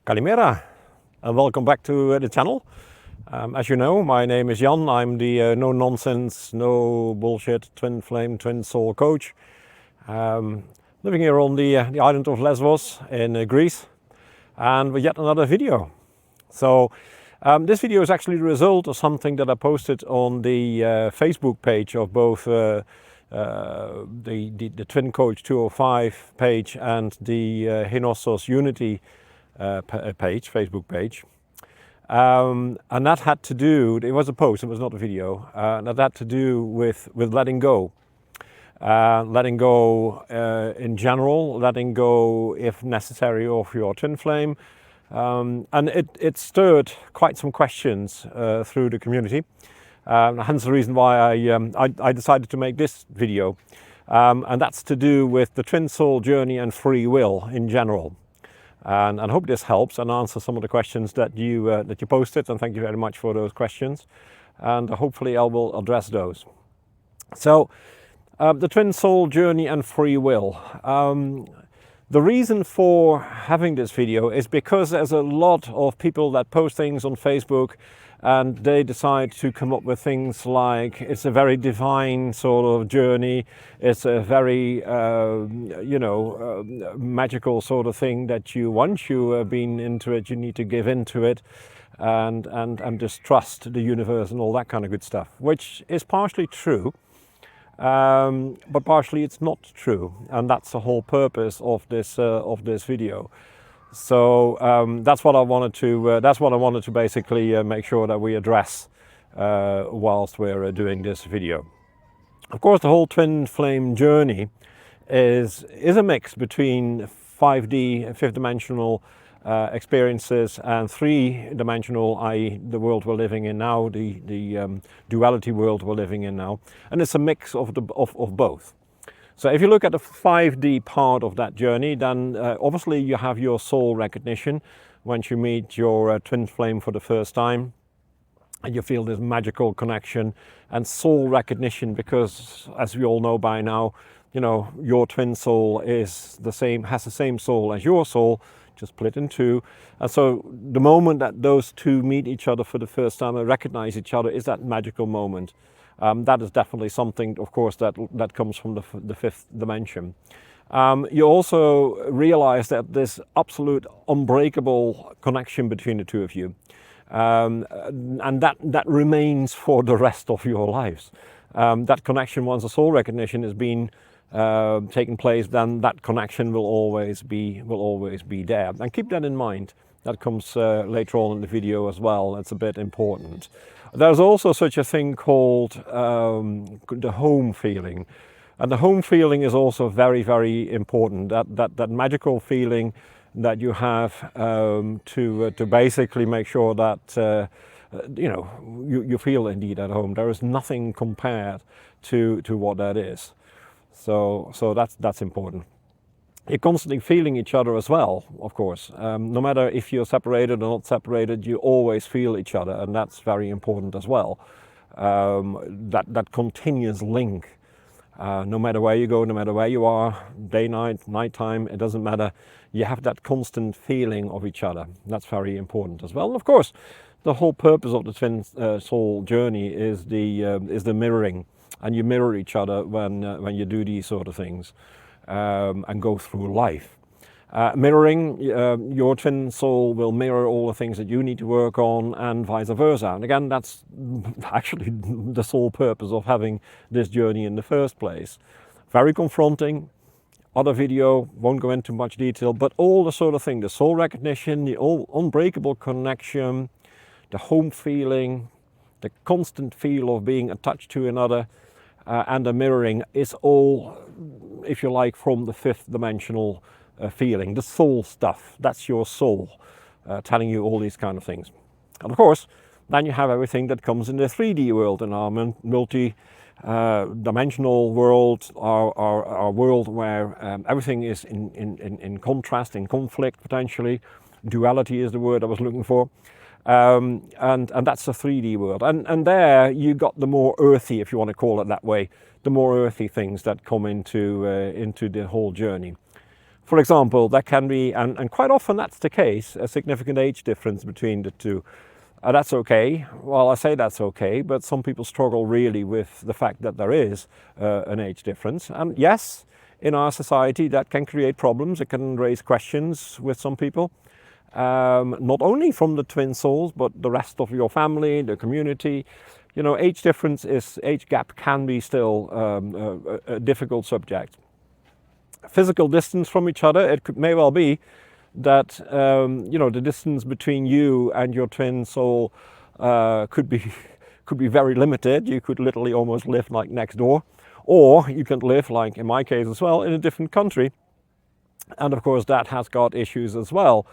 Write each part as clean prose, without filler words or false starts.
Kalimera, and welcome back to the channel. As you know, my name is Jan. I'm the no nonsense, no bullshit twin flame, twin soul coach. Living here on the island of Lesvos in Greece, and with yet another video. So this video is actually the result of something that I posted on the Facebook page of both the Twin Coach 205 page and the Hinosos Unity page, Facebook page. And that had to do, it was a post, it was not a video, that had to do with letting go. Letting go in general, letting go if necessary of your twin flame. And it stirred quite some questions through the community. Hence the reason why I decided to make this video. And that's to do with the twin soul journey and free will in general. And I hope this helps and answers some of the questions that you posted, and thank you very much for those questions. And hopefully I will address those. So, the twin soul journey and free will. The reason for having this video is because there's a lot of people that post things on Facebook and they decide to come up with things like it's a very divine sort of journey, it's a very magical sort of thing that once you have been into it, you need to give into it and just trust the universe and all that kind of good stuff, which is partially true, but partially it's not true, and that's the whole purpose of this video. So that's what I wanted to basically make sure that we address whilst we're doing this video. Of course, the whole twin flame journey is a mix between 5D, fifth dimensional experiences, and 3-dimensional, i.e. the world we're living in now, the duality world we're living in now, and it's a mix of both. So if you look at the 5D part of that journey, then obviously you have your soul recognition once you meet your twin flame for the first time, and you feel this magical connection and soul recognition, because as we all know by now, you know, your twin soul has the same soul as your soul, just split in two. And so the moment that those two meet each other for the first time and recognize each other is that magical moment. That is definitely something, of course, that comes from the fifth dimension. You also realize that there's absolute unbreakable connection between the two of you. And that remains for the rest of your lives. That connection, once the soul recognition has been taken place, then that connection will always be there. And keep that in mind. That comes later on in the video as well. It's a bit important. There's also such a thing called the home feeling. And the home feeling is also very, very important. That magical feeling that you have to basically make sure that you feel indeed at home. There is nothing compared to what that is. So that's important. You're constantly feeling each other as well, of course. No matter if you're separated or not separated, you always feel each other, and that's very important as well. That continuous link, no matter where you go, no matter where you are, day, night, nighttime, it doesn't matter. You have that constant feeling of each other. That's very important as well. And of course, the whole purpose of the twin soul journey is the mirroring, and you mirror each other when you do these sort of things. And go through life. Mirroring, your twin soul will mirror all the things that you need to work on, and vice versa. And again, that's actually the sole purpose of having this journey in the first place. Very confronting. Other video, won't go into much detail, but all the sort of thing, the soul recognition, the unbreakable connection, the home feeling, the constant feel of being attached to another, and the mirroring is all, if you like, from the fifth dimensional feeling, the soul stuff. That's your soul telling you all these kind of things. And of course, then you have everything that comes in the 3D world, in our multi-dimensional world, our world where everything is in contrast, in conflict potentially. Duality is the word I was looking for. And that's the 3D world. And there you got the more earthy, if you want to call it that way, the more earthy things that come into the whole journey. For example, there can be, and quite often that's the case, a significant age difference between the two. That's okay. Well, I say that's okay, but some people struggle really with the fact that there is an age difference. And yes, in our society that can create problems. It can raise questions with some people, not only from the twin souls, but the rest of your family, the community. You know, age gap can be still a difficult subject. Physical distance from each other, may well be that you know, the distance between you and your twin soul could be very limited. You could literally almost live like next door, or you can live, like in my case as well, in a different country. And of course that has got issues as well,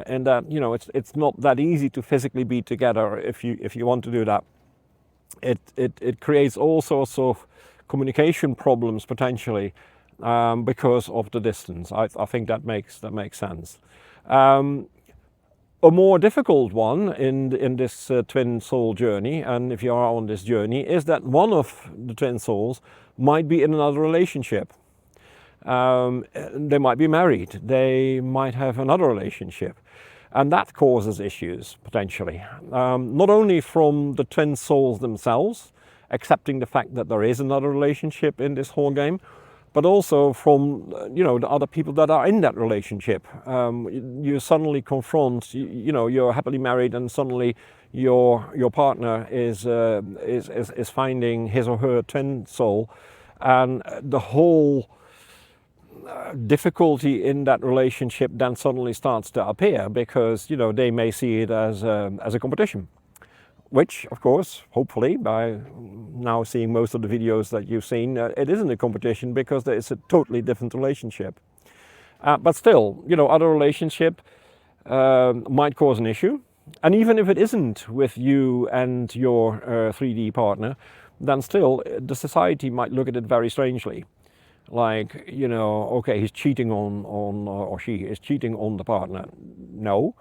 in that, you know, it's not that easy to physically be together if you want to do that. It creates all sorts of communication problems potentially, because of the distance. I think that makes sense. A more difficult one in this twin soul journey, and if you are on this journey, is that one of the twin souls might be in another relationship. They might be married, they might have another relationship, and that causes issues potentially. Not only from the twin souls themselves, accepting the fact that there is another relationship in this whole game, but also from, you know, the other people that are in that relationship. You suddenly confront, you know, you're happily married, and suddenly your partner is finding his or her twin soul, and the whole difficulty in that relationship then suddenly starts to appear, because, you know, they may see it as a competition. Which, of course, hopefully, by now seeing most of the videos that you've seen, it isn't a competition, because it's a totally different relationship. But still, you know, other relationship might cause an issue. And even if it isn't with you and your 3D partner, then still the society might look at it very strangely. Like, you know, okay, he's cheating on or she is cheating on the partner. No.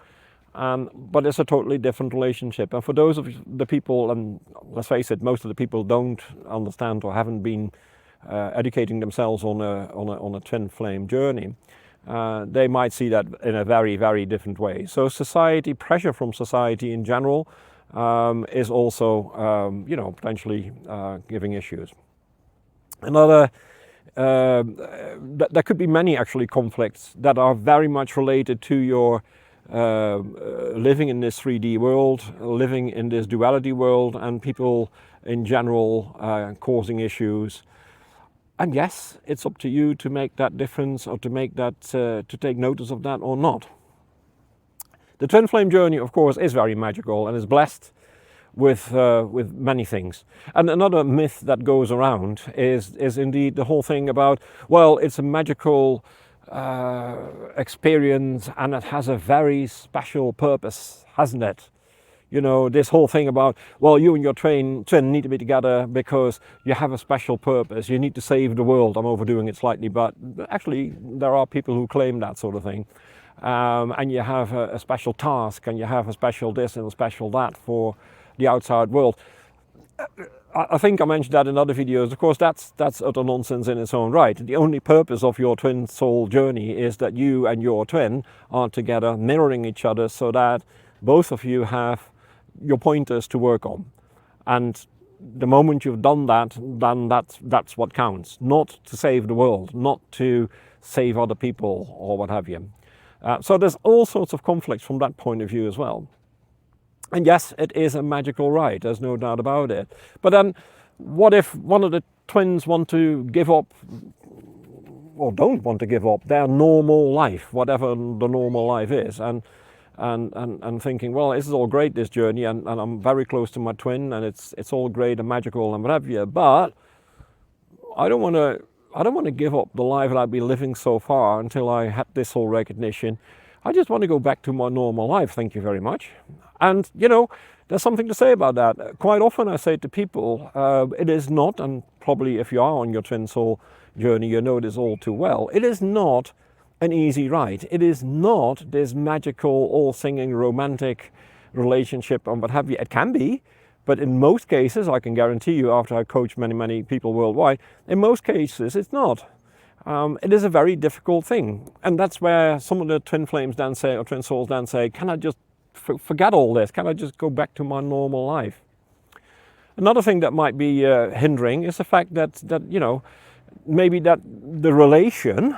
But it's a totally different relationship. And for those of the people, and let's face it, most of the people don't understand or haven't been educating themselves on a twin flame journey, they might see that in a very, very different way. So society, pressure from society in general, is also, you know, potentially giving issues. Another, there could be many actually conflicts that are very much related to your living in this 3D world, living in this duality world, and people in general causing issues. And yes, it's up to you to make that difference, or to make that, to take notice of that or not. The twin flame journey, of course, is very magical and is blessed with many things. And another myth that goes around is indeed the whole thing about, well, it's a magical experience and it has a very special purpose, hasn't it? You know, this whole thing about, well, you and your twin need to be together because you have a special purpose, you need to save the world. I'm overdoing it slightly, but actually there are people who claim that sort of thing. And you have a special task, and you have a special this and a special that for the outside world. I think I mentioned that in other videos. Of course, that's utter nonsense in its own right. The only purpose of your twin soul journey is that you and your twin are together, mirroring each other, so that both of you have your pointers to work on. And the moment you've done that, then that's what counts. Not to save the world, not to save other people or what have you. So there's all sorts of conflicts from that point of view as well. And yes, it is a magical ride, there's no doubt about it. But then, what if one of the twins want to give up, or don't want to give up, their normal life, whatever the normal life is, and thinking, well, this is all great, this journey, and I'm very close to my twin, and it's all great and magical and what have you, but I don't want to give up the life that I've been living so far until I had this whole recognition. I just want to go back to my normal life, thank you very much. And, you know, there's something to say about that. Quite often I say to people, it is not, and probably if you are on your twin soul journey, you know this all too well, it is not an easy ride. It is not this magical, all-singing, romantic relationship and what have you. It can be, but in most cases, I can guarantee you, after I coach many, many people worldwide, in most cases it's not. it is a very difficult thing. And that's where some of the twin flames then say, or twin souls then say, can I just forget all this? Can I just go back to my normal life? Another thing that might be hindering is the fact that maybe that the relation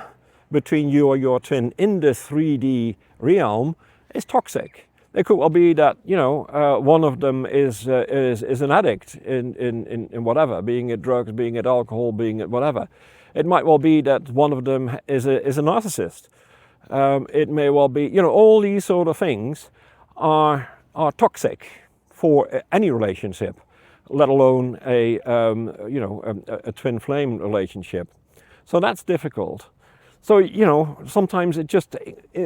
between you or your twin in the 3D realm is toxic. It could well be that one of them is an addict in whatever, being it drugs, being it alcohol, being it whatever. It might well be that one of them is a narcissist. It may well be, all these sort of things are toxic for any relationship, let alone a twin flame relationship. So that's difficult. So sometimes it's just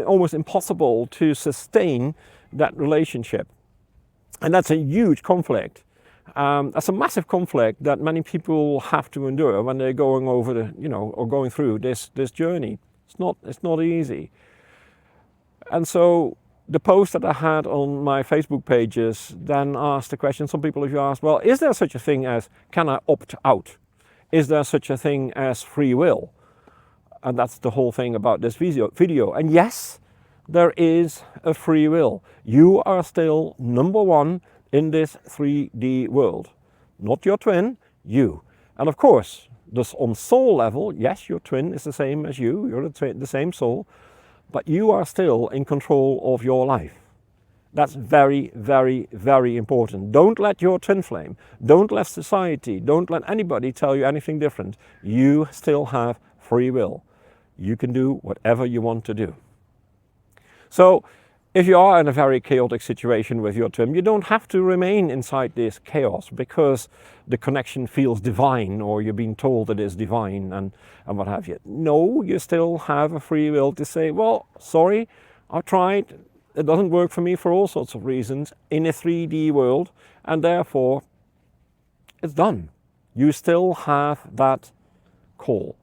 almost impossible to sustain that relationship, and that's a huge conflict. That's a massive conflict that many people have to endure when they're going over or going through this journey. It's not easy. And so the post that I had on my Facebook pages then asked the question, some people have asked, well, is there such a thing as, can I opt out? Is there such a thing as free will? And that's the whole thing about this video. And yes, there is a free will. You are still number one in this 3D world. Not your twin, you. And of course, this on soul level, yes, your twin is the same as you. You're the same soul. But you are still in control of your life. That's very, very, very important. Don't let your twin flame, don't let society, don't let anybody tell you anything different. You still have free will. You can do whatever you want to do. So if you are in a very chaotic situation with your twin, you don't have to remain inside this chaos because the connection feels divine or you're being told it is divine and what have you. No, you still have a free will to say, well, sorry, I tried. It doesn't work for me for all sorts of reasons in a 3D world, and therefore it's done. You still have that call.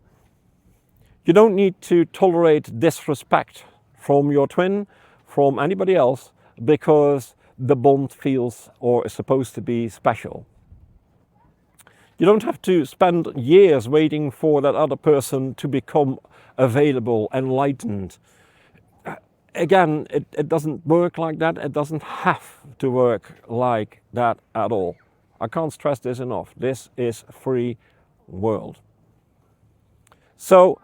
You don't need to tolerate disrespect from your twin, from anybody else, because the bond feels or is supposed to be special. You don't have to spend years waiting for that other person to become available, enlightened. Again, it doesn't work like that. It doesn't have to work like that at all. I can't stress this enough. This is a free world. So,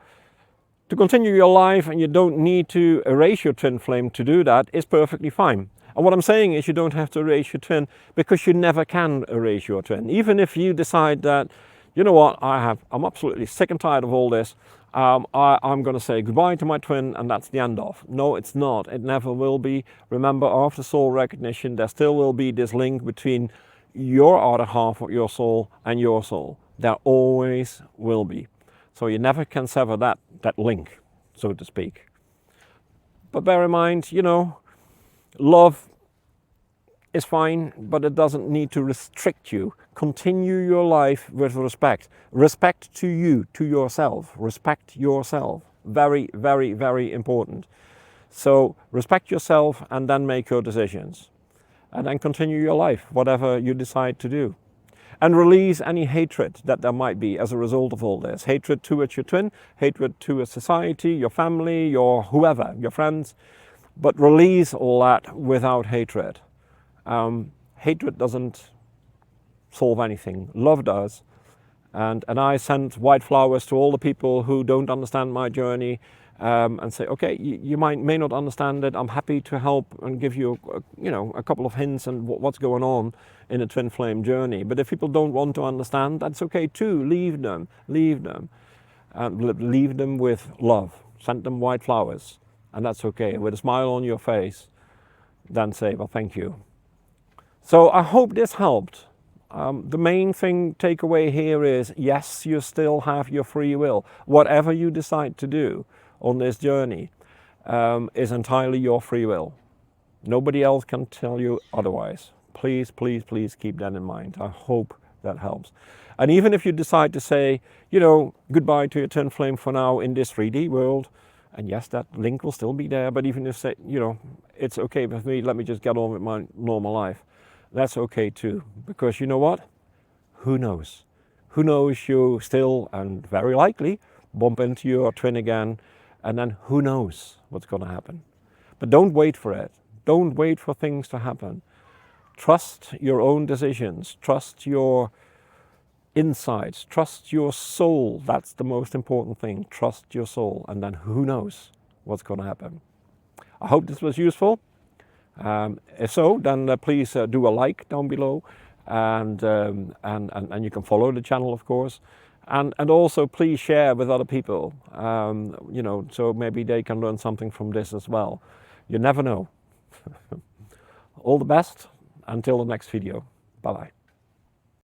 to continue your life, and you don't need to erase your twin flame to do that, is perfectly fine. And what I'm saying is you don't have to erase your twin because you never can erase your twin. Even if you decide that, you know what, I'm absolutely sick and tired of all this, I'm going to say goodbye to my twin and that's the end of. No, it's not. It never will be. Remember, after soul recognition, there still will be this link between your other half of your soul and your soul. There always will be. So you never can sever that link, so to speak. But bear in mind, love is fine, but it doesn't need to restrict you. Continue your life with respect. Respect to you, to yourself. Respect yourself. Very, very, very important. So respect yourself and then make your decisions. And then continue your life, whatever you decide to do. And release any hatred that there might be as a result of all this. Hatred towards your twin, hatred towards society, your family, your whoever, your friends. But release all that without hatred. Hatred doesn't solve anything. Love does. And I send white flowers to all the people who don't understand my journey and say, okay, you may not understand it. I'm happy to help and give you, a couple of hints on what's going on in a twin flame journey. But if people don't want to understand, that's okay too. Leave them. Leave them with love. Send them white flowers, and that's okay. With a smile on your face, then say, well, thank you. So I hope this helped. The main takeaway here is, yes, you still have your free will. Whatever you decide to do on this journey is entirely your free will. Nobody else can tell you otherwise. Please, please, please keep that in mind. I hope that helps. And even if you decide to say, goodbye to your twin flame for now in this 3D world, and yes, that link will still be there, but even if say, it's okay with me, let me just get on with my normal life. That's okay too, because you know what? Who knows? Who knows, you still, and very likely, bump into your twin again, and then who knows what's going to happen. But don't wait for it. Don't wait for things to happen. Trust your own decisions. Trust your insights. Trust your soul. That's the most important thing. Trust your soul, and then who knows what's going to happen. I hope this was useful. If so, then please do a like down below, and you can follow the channel, of course, and also please share with other people, you know, so maybe they can learn something from this as well. You never know. All the best until the next video. Bye bye.